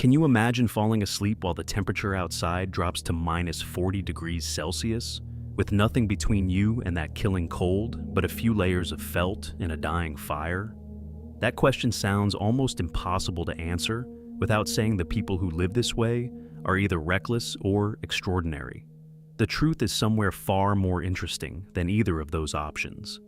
Can you imagine falling asleep while the temperature outside drops to minus 40 degrees Celsius, with nothing between you and that killing cold but a few layers of felt and a dying fire? That question sounds almost impossible to answer without saying the people who live this way are either reckless or extraordinary. The truth is somewhere far more interesting than either of those options.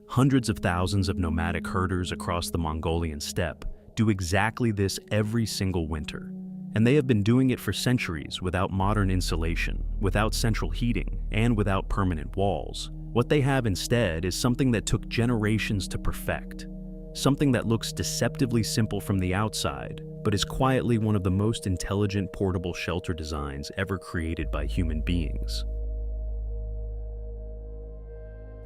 Hundreds of thousands of nomadic herders across the Mongolian steppe do exactly this every single winter. And they have been doing it for centuries without modern insulation, without central heating, and without permanent walls. What they have instead is something that took generations to perfect. Something that looks deceptively simple from the outside, but is quietly one of the most intelligent portable shelter designs ever created by human beings.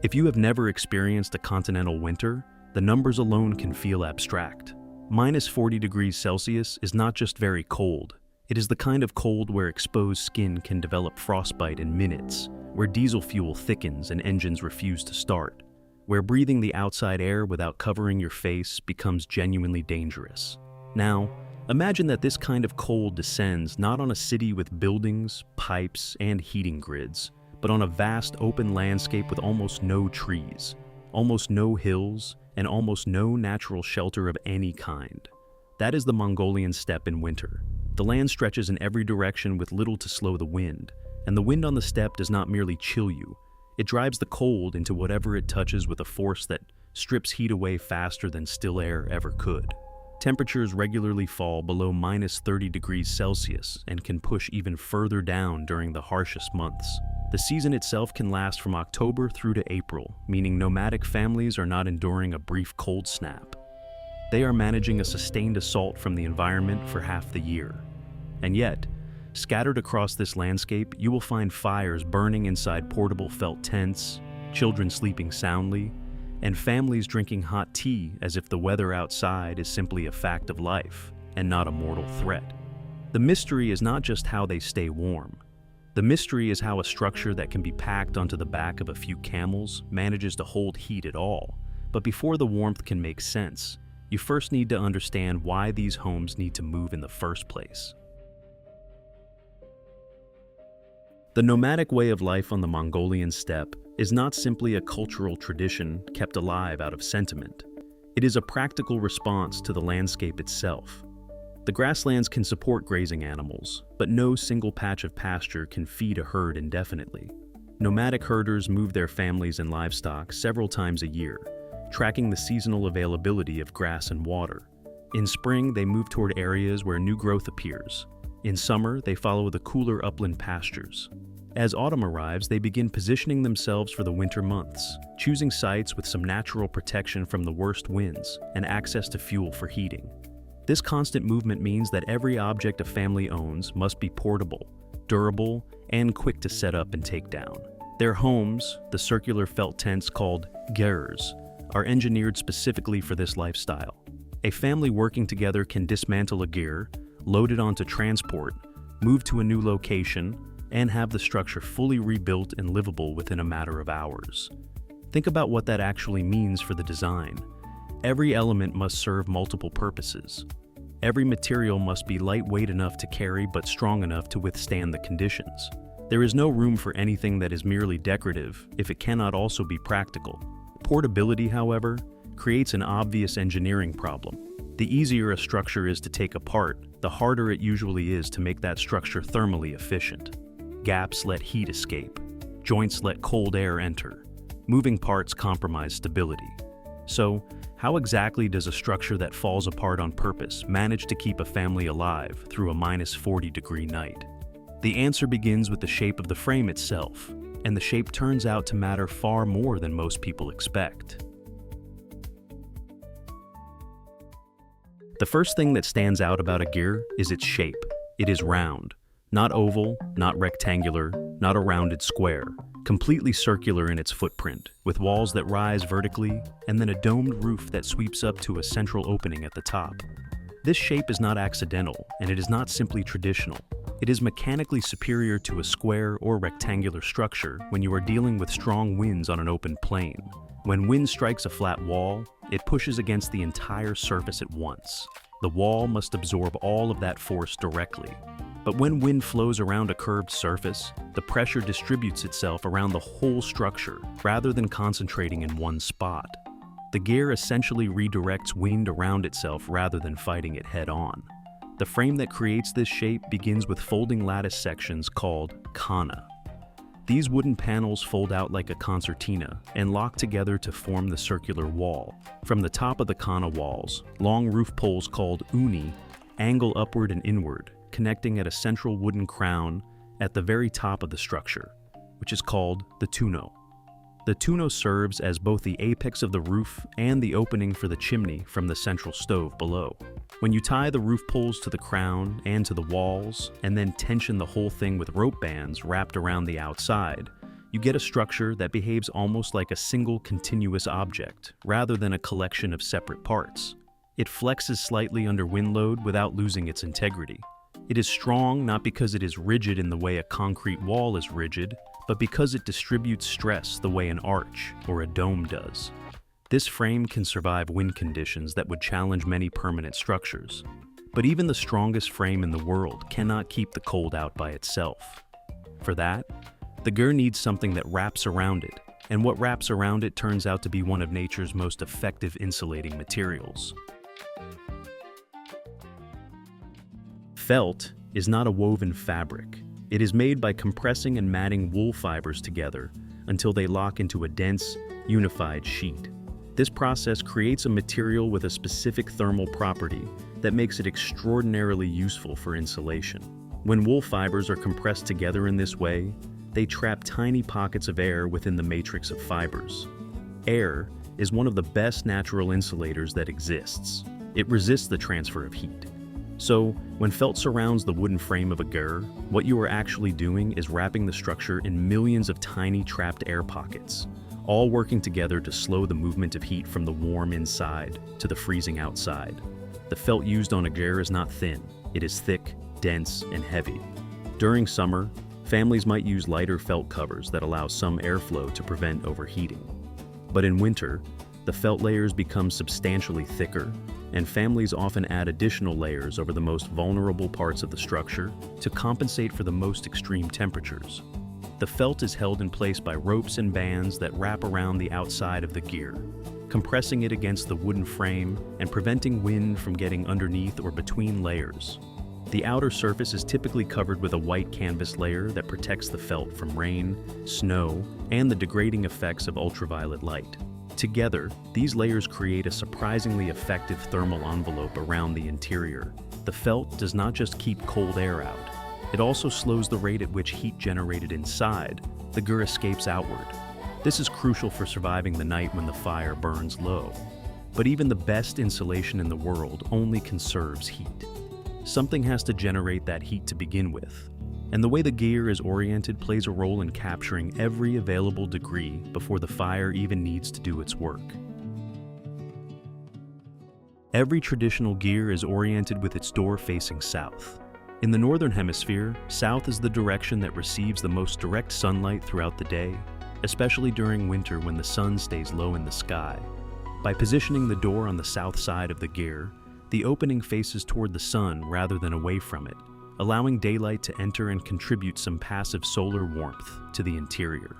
If you have never experienced a continental winter, the numbers alone can feel abstract. Minus 40 degrees Celsius is not just very cold. It is the kind of cold where exposed skin can develop frostbite in minutes, where diesel fuel thickens and engines refuse to start, where breathing the outside air without covering your face becomes genuinely dangerous. Now, imagine that this kind of cold descends not on a city with buildings, pipes, and heating grids, but on a vast open landscape with almost no trees, almost no hills, and almost no natural shelter of any kind. That is the Mongolian steppe in winter. The land stretches in every direction with little to slow the wind, and the wind on the steppe does not merely chill you, it drives the cold into whatever it touches with a force that strips heat away faster than still air ever could. Temperatures regularly fall below minus 30 degrees Celsius and can push even further down during the harshest months. The season itself can last from October through to April, meaning nomadic families are not enduring a brief cold snap. They are managing a sustained assault from the environment for half the year. And yet, scattered across this landscape, you will find fires burning inside portable felt tents, children sleeping soundly, and families drinking hot tea as if the weather outside is simply a fact of life and not a mortal threat. The mystery is not just how they stay warm. The mystery is how a structure that can be packed onto the back of a few camels manages to hold heat at all. But before the warmth can make sense, you first need to understand why these homes need to move in the first place. The nomadic way of life on the Mongolian steppe is not simply a cultural tradition kept alive out of sentiment. It is a practical response to the landscape itself. The grasslands can support grazing animals, but no single patch of pasture can feed a herd indefinitely. Nomadic herders move their families and livestock several times a year, tracking the seasonal availability of grass and water. In spring, they move toward areas where new growth appears. In summer, they follow the cooler upland pastures. As autumn arrives, they begin positioning themselves for the winter months, choosing sites with some natural protection from the worst winds and access to fuel for heating. This constant movement means that every object a family owns must be portable, durable, and quick to set up and take down. Their homes, the circular felt tents called Yurts, are engineered specifically for this lifestyle. A family working together can dismantle a gear, load it onto transport, move to a new location, and have the structure fully rebuilt and livable within a matter of hours. Think about what that actually means for the design. Every element must serve multiple purposes. Every material must be lightweight enough to carry but strong enough to withstand the conditions. There is no room for anything that is merely decorative if it cannot also be practical. Portability, however, creates an obvious engineering problem. The easier a structure is to take apart, the harder it usually is to make that structure thermally efficient. Gaps let heat escape. Joints let cold air enter. Moving parts compromise stability. So, how exactly does a structure that falls apart on purpose manage to keep a family alive through a minus 40-degree night? The answer begins with the shape of the frame itself, and the shape turns out to matter far more than most people expect. The first thing that stands out about a gear is its shape. It is round. Not oval, not rectangular, not a rounded square. Completely circular in its footprint, with walls that rise vertically and then a domed roof that sweeps up to a central opening at the top. This shape is not accidental, and it is not simply traditional. It is mechanically superior to a square or rectangular structure when you are dealing with strong winds on an open plain. When wind strikes a flat wall, it pushes against the entire surface at once. The wall must absorb all of that force directly. But when wind flows around a curved surface, the pressure distributes itself around the whole structure rather than concentrating in one spot. The gear essentially redirects wind around itself rather than fighting it head-on. The frame that creates this shape begins with folding lattice sections called kana. These wooden panels fold out like a concertina and lock together to form the circular wall. From the top of the kana walls, long roof poles called uni angle upward and inward, connecting at a central wooden crown at the very top of the structure, which is called the tuno. The tuno serves as both the apex of the roof and the opening for the chimney from the central stove below. When you tie the roof poles to the crown and to the walls, and then tension the whole thing with rope bands wrapped around the outside, you get a structure that behaves almost like a single continuous object, rather than a collection of separate parts. It flexes slightly under wind load without losing its integrity. It is strong not because it is rigid in the way a concrete wall is rigid, but because it distributes stress the way an arch or a dome does. This frame can survive wind conditions that would challenge many permanent structures. But even the strongest frame in the world cannot keep the cold out by itself. For that, the gur needs something that wraps around it, and what wraps around it turns out to be one of nature's most effective insulating materials. Felt is not a woven fabric. It is made by compressing and matting wool fibers together until they lock into a dense, unified sheet. This process creates a material with a specific thermal property that makes it extraordinarily useful for insulation. When wool fibers are compressed together in this way, they trap tiny pockets of air within the matrix of fibers. Air is one of the best natural insulators that exists. It resists the transfer of heat. So, when felt surrounds the wooden frame of a gur, what you are actually doing is wrapping the structure in millions of tiny trapped air pockets, all working together to slow the movement of heat from the warm inside to the freezing outside. The felt used on a gur is not thin, it is thick, dense, and heavy. During summer, families might use lighter felt covers that allow some airflow to prevent overheating. But in winter, the felt layers become substantially thicker, and families often add additional layers over the most vulnerable parts of the structure to compensate for the most extreme temperatures. The felt is held in place by ropes and bands that wrap around the outside of the gear, compressing it against the wooden frame and preventing wind from getting underneath or between layers. The outer surface is typically covered with a white canvas layer that protects the felt from rain, snow, and the degrading effects of ultraviolet light. Together, these layers create a surprisingly effective thermal envelope around the interior. The felt does not just keep cold air out, it also slows the rate at which heat generated inside the gur escapes outward. This is crucial for surviving the night when the fire burns low. But even the best insulation in the world only conserves heat. Something has to generate that heat to begin with, and the way the gear is oriented plays a role in capturing every available degree before the fire even needs to do its work. Every traditional gear is oriented with its door facing south. In the northern hemisphere, south is the direction that receives the most direct sunlight throughout the day, especially during winter when the sun stays low in the sky. By positioning the door on the south side of the gear, the opening faces toward the sun rather than away from it, allowing daylight to enter and contribute some passive solar warmth to the interior.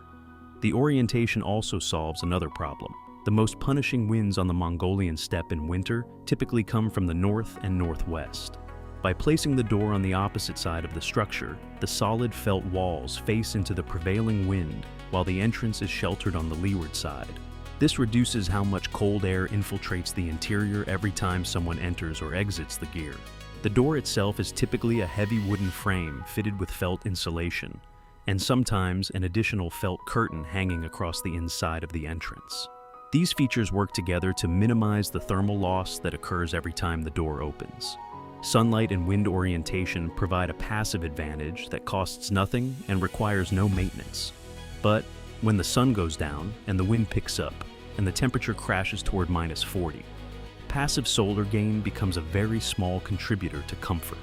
The orientation also solves another problem. The most punishing winds on the Mongolian steppe in winter typically come from the north and northwest. By placing the door on the opposite side of the structure, the solid felt walls face into the prevailing wind while the entrance is sheltered on the leeward side. This reduces how much cold air infiltrates the interior every time someone enters or exits the gear. The door itself is typically a heavy wooden frame fitted with felt insulation, and sometimes an additional felt curtain hanging across the inside of the entrance. These features work together to minimize the thermal loss that occurs every time the door opens. Sunlight and wind orientation provide a passive advantage that costs nothing and requires no maintenance. But when the sun goes down and the wind picks up and the temperature crashes toward -40, passive solar gain becomes a very small contributor to comfort.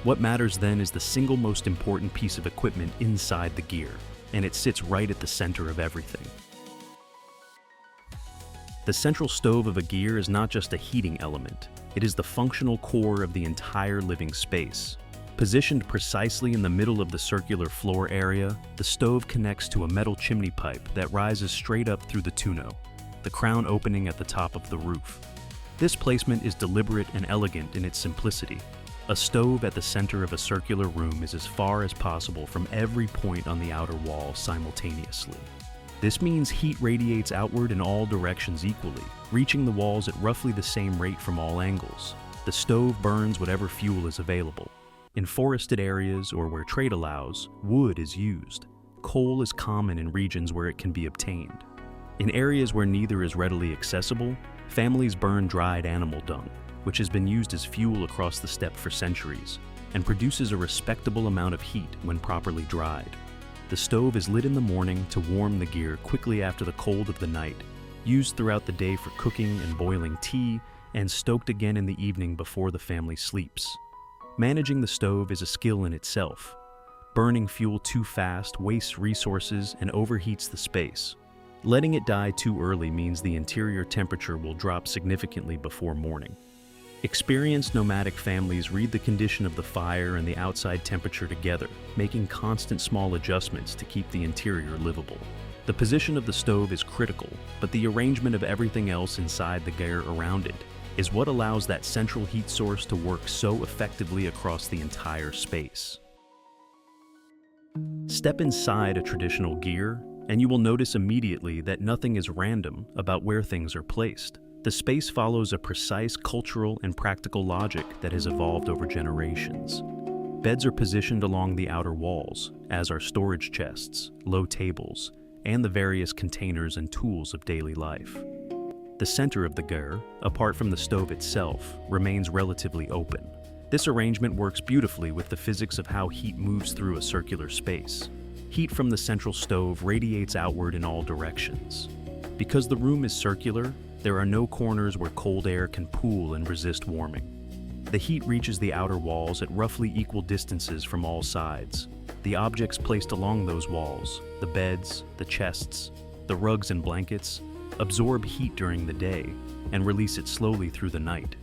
What matters then is the single most important piece of equipment inside the gear, and it sits right at the center of everything. The central stove of a gyr is not just a heating element, it is the functional core of the entire living space. Positioned precisely in the middle of the circular floor area, the stove connects to a metal chimney pipe that rises straight up through the tonneau, the crown opening at the top of the roof. This placement is deliberate and elegant in its simplicity. A stove at the center of a circular room is as far as possible from every point on the outer wall simultaneously. This means heat radiates outward in all directions equally, reaching the walls at roughly the same rate from all angles. The stove burns whatever fuel is available. In forested areas or where trade allows, wood is used. Coal is common in regions where it can be obtained. In areas where neither is readily accessible, families burn dried animal dung, which has been used as fuel across the steppe for centuries, and produces a respectable amount of heat when properly dried. The stove is lit in the morning to warm the gyr quickly after the cold of the night, used throughout the day for cooking and boiling tea, and stoked again in the evening before the family sleeps. Managing the stove is a skill in itself. Burning fuel too fast wastes resources and overheats the space. Letting it die too early means the interior temperature will drop significantly before morning. Experienced nomadic families read the condition of the fire and the outside temperature together, making constant small adjustments to keep the interior livable. The position of the stove is critical, but the arrangement of everything else inside the gyr around it is what allows that central heat source to work so effectively across the entire space. Step inside a traditional gyr, and you will notice immediately that nothing is random about where things are placed. The space follows a precise cultural and practical logic that has evolved over generations. Beds are positioned along the outer walls, as are storage chests, low tables, and the various containers and tools of daily life. The center of the gyr, apart from the stove itself, remains relatively open. This arrangement works beautifully with the physics of how heat moves through a circular space. Heat from the central stove radiates outward in all directions. Because the room is circular, there are no corners where cold air can pool and resist warming. The heat reaches the outer walls at roughly equal distances from all sides. The objects placed along those walls, the beds, the chests, the rugs and blankets, absorb heat during the day and release it slowly through the night.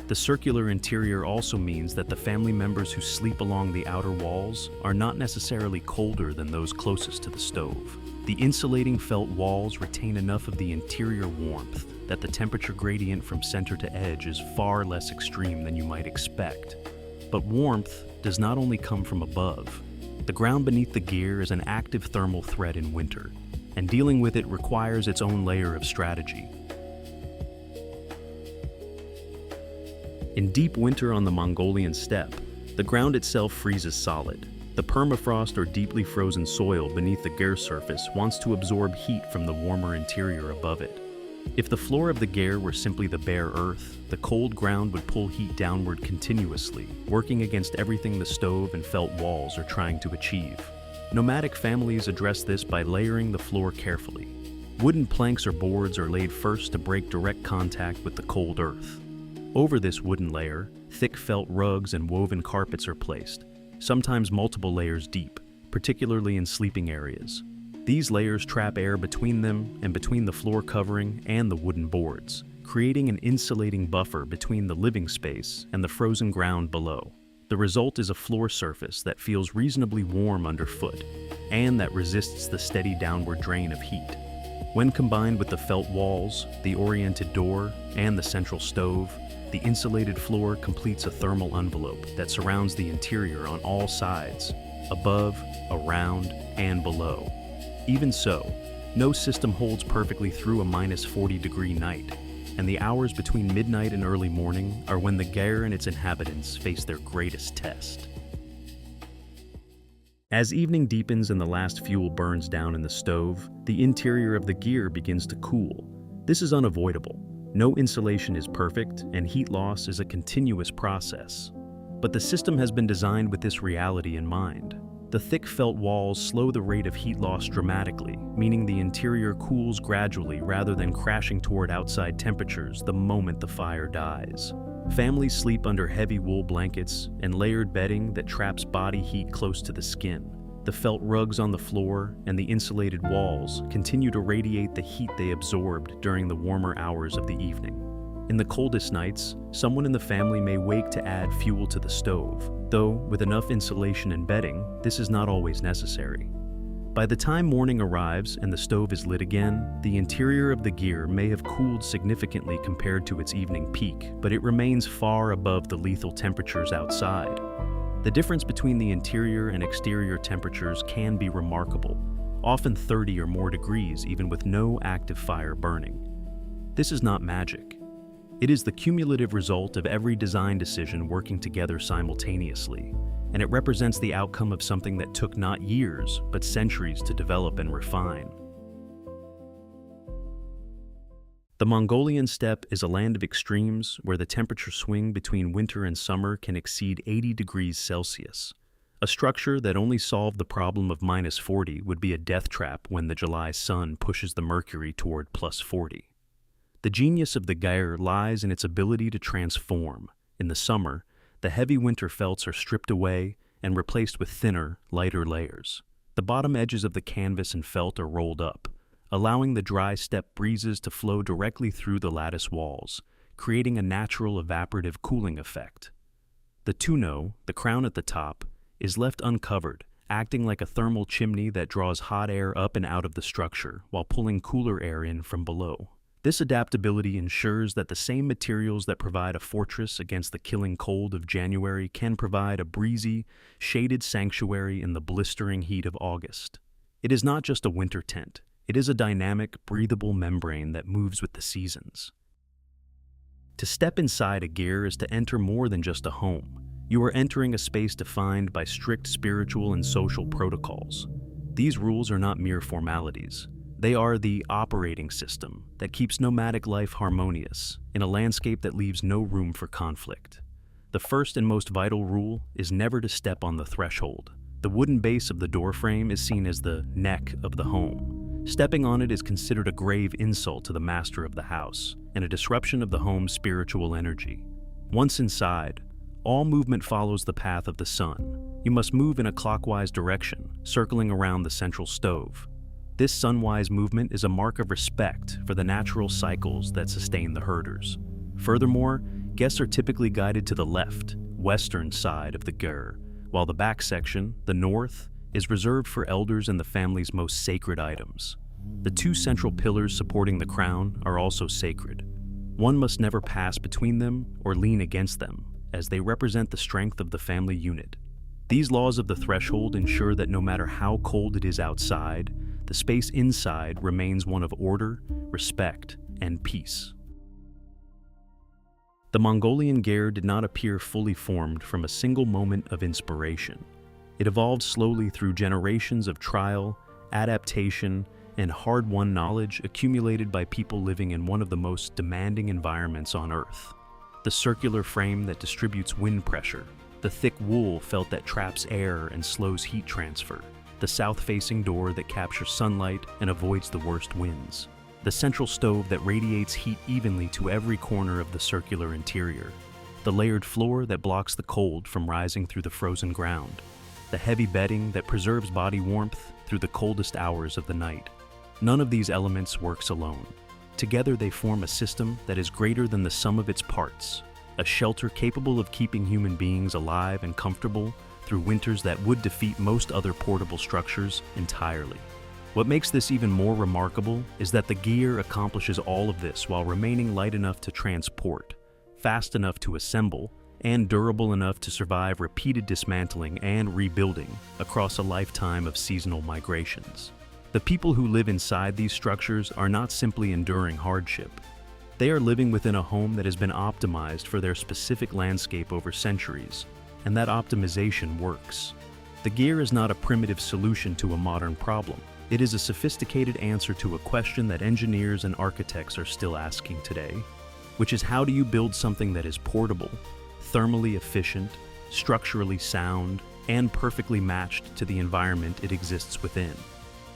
The circular interior also means that the family members who sleep along the outer walls are not necessarily colder than those closest to the stove. The insulating felt walls retain enough of the interior warmth that the temperature gradient from center to edge is far less extreme than you might expect. But warmth does not only come from above. The ground beneath the gyr is an active thermal threat in winter, and dealing with it requires its own layer of strategy. In deep winter on the Mongolian steppe, the ground itself freezes solid. The permafrost or deeply frozen soil beneath the gyr surface wants to absorb heat from the warmer interior above it. If the floor of the gyr were simply the bare earth, the cold ground would pull heat downward continuously, working against everything the stove and felt walls are trying to achieve. Nomadic families address this by layering the floor carefully. Wooden planks or boards are laid first to break direct contact with the cold earth. Over this wooden layer, thick felt rugs and woven carpets are placed, sometimes multiple layers deep, particularly in sleeping areas. These layers trap air between them and between the floor covering and the wooden boards, creating an insulating buffer between the living space and the frozen ground below. The result is a floor surface that feels reasonably warm underfoot and that resists the steady downward drain of heat. When combined with the felt walls, the oriented door, and the central stove, the insulated floor completes a thermal envelope that surrounds the interior on all sides, above, around, and below. Even so, no system holds perfectly through a -40-degree night, and the hours between midnight and early morning are when the gyr and its inhabitants face their greatest test. As evening deepens and the last fuel burns down in the stove, the interior of the gyr begins to cool. This is unavoidable. No insulation is perfect, and heat loss is a continuous process. But the system has been designed with this reality in mind. The thick felt walls slow the rate of heat loss dramatically, meaning the interior cools gradually rather than crashing toward outside temperatures the moment the fire dies. Families sleep under heavy wool blankets and layered bedding that traps body heat close to the skin. The felt rugs on the floor and the insulated walls continue to radiate the heat they absorbed during the warmer hours of the evening. In the coldest nights, someone in the family may wake to add fuel to the stove, though with enough insulation and bedding, this is not always necessary. By the time morning arrives and the stove is lit again, the interior of the gear may have cooled significantly compared to its evening peak, but it remains far above the lethal temperatures outside. The difference between the interior and exterior temperatures can be remarkable, often 30 or more degrees even with no active fire burning. This is not magic. It is the cumulative result of every design decision working together simultaneously, and it represents the outcome of something that took not years, but centuries to develop and refine. The Mongolian steppe is a land of extremes where the temperature swing between winter and summer can exceed 80 degrees Celsius. A structure that only solved the problem of -40 would be a death trap when the July sun pushes the mercury toward +40. The genius of the gyre lies in its ability to transform. In the summer, the heavy winter felts are stripped away and replaced with thinner, lighter layers. The bottom edges of the canvas and felt are rolled up, allowing the dry steppe breezes to flow directly through the lattice walls, creating a natural evaporative cooling effect. The tonneau, the crown at the top, is left uncovered, acting like a thermal chimney that draws hot air up and out of the structure while pulling cooler air in from below. This adaptability ensures that the same materials that provide a fortress against the killing cold of January can provide a breezy, shaded sanctuary in the blistering heat of August. It is not just a winter tent. It is a dynamic, breathable membrane that moves with the seasons. To step inside a gear is to enter more than just a home. You are entering a space defined by strict spiritual and social protocols. These rules are not mere formalities. They are the operating system that keeps nomadic life harmonious in a landscape that leaves no room for conflict. The first and most vital rule is never to step on the threshold. The wooden base of the doorframe is seen as the neck of the home. Stepping on it is considered a grave insult to the master of the house and a disruption of the home's spiritual energy. Once inside, all movement follows the path of the sun. You must move in a clockwise direction, circling around the central stove. This sunwise movement is a mark of respect for the natural cycles that sustain the herders. Furthermore, guests are typically guided to the left, western side of the ger, while the back section, the north, is reserved for elders and the family's most sacred items. The two central pillars supporting the crown are also sacred. One must never pass between them or lean against them, as they represent the strength of the family unit. These laws of the threshold ensure that no matter how cold it is outside, the space inside remains one of order, respect, and peace. The Mongolian ger did not appear fully formed from a single moment of inspiration. It evolved slowly through generations of trial, adaptation, and hard-won knowledge accumulated by people living in one of the most demanding environments on Earth. The circular frame that distributes wind pressure, the thick wool felt that traps air and slows heat transfer, the south-facing door that captures sunlight and avoids the worst winds, the central stove that radiates heat evenly to every corner of the circular interior, the layered floor that blocks the cold from rising through the frozen ground, the heavy bedding that preserves body warmth through the coldest hours of the night. None of these elements works alone. Together they form a system that is greater than the sum of its parts, a shelter capable of keeping human beings alive and comfortable through winters that would defeat most other portable structures entirely. What makes this even more remarkable is that the gear accomplishes all of this while remaining light enough to transport, fast enough to assemble, and durable enough to survive repeated dismantling and rebuilding across a lifetime of seasonal migrations. The people who live inside these structures are not simply enduring hardship. They are living within a home that has been optimized for their specific landscape over centuries, and that optimization works. The gear is not a primitive solution to a modern problem. It is a sophisticated answer to a question that engineers and architects are still asking today, which is how do you build something that is portable, thermally efficient, structurally sound, and perfectly matched to the environment it exists within?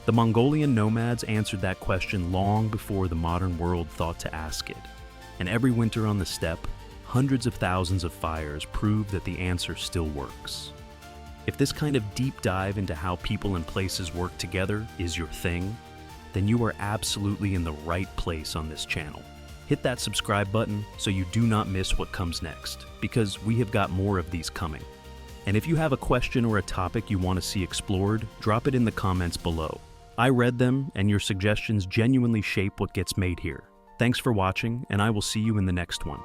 The Mongolian nomads answered that question long before the modern world thought to ask it, and every winter on the steppe, hundreds of thousands of fires prove that the answer still works. If this kind of deep dive into how people and places work together is your thing, then you are absolutely in the right place on this channel. Hit that subscribe button so you do not miss what comes next, because we have got more of these coming. And if you have a question or a topic you want to see explored, drop it in the comments below. I read them, and your suggestions genuinely shape what gets made here. Thanks for watching, and I will see you in the next one.